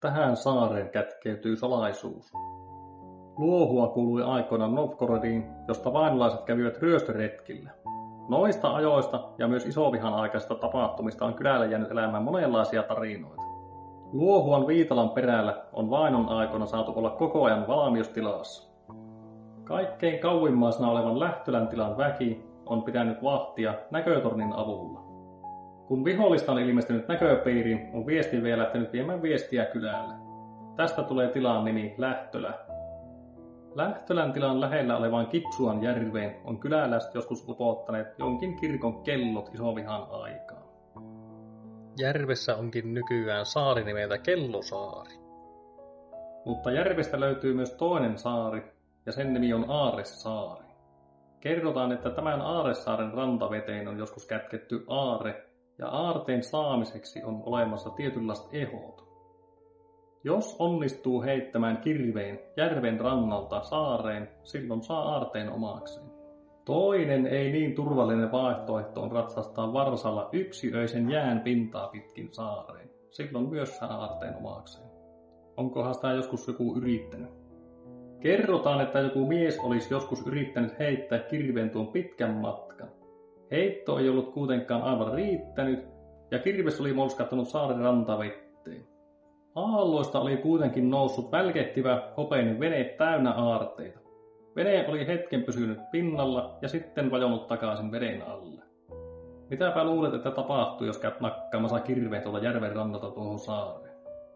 tähän saareen kätkeytyy salaisuus. Luohua kuului aikoinaan Novgorodiin, josta vainolaiset kävivät ryöstöretkillä. Noista ajoista ja myös isovihan aikaisista tapahtumista on kylällä jäänyt elämään monenlaisia tarinoita. Luohuan Viitalan perällä on vainon aikoina saatu olla koko ajan valmiustilassa. Kaikkein kauimmaisena olevan Lähtölän tilan väki on pitänyt vahtia näkötornin avulla. Kun vihollista on ilmestynyt näköpiiriin, on viestinviejä lähtenyt viemään viestiä kylälle. Tästä tulee tilan nimi Lähtölä. Lähtölän tilan lähellä olevaan Kipsuan järveen on kyläläiset joskus upottaneet jonkin kirkon kellot isovihan aikaan. Järvessä onkin nykyään saari nimeltä Kellosaari. Mutta järvestä löytyy myös toinen saari, ja sen nimi on Aaressaari. Kerrotaan, että tämän Aaressaaren rantaveteen on joskus kätketty aare, ja aarteen saamiseksi on olemassa tietynlaiset ehot. Jos onnistuu heittämään kirveen järven rannalta saareen, silloin saa aarteen omakseen. Toinen ei niin turvallinen vaihtoehto on ratsastaa varsalla yksiöisen jään pintaa pitkin saareen. Silloin myös saa aarteen omakseen. Onkohan sitä joskus joku yrittänyt? Kerrotaan, että joku mies olisi joskus yrittänyt heittää kirveen tuon pitkän matkan. Heitto ei ollut kuitenkaan aivan riittänyt, ja kirves oli molskahtanut saaren rantavetteen. Aalloista oli kuitenkin noussut välkehtivä hopeinen vene täynnä aarteita. Vene oli hetken pysynyt pinnalla ja sitten vajonnut takaisin veden alle. Mitäpä luulet, että tapahtuu, jos käyt nakkaamassa kirveen tuolta järven rannalta tuohon saareen?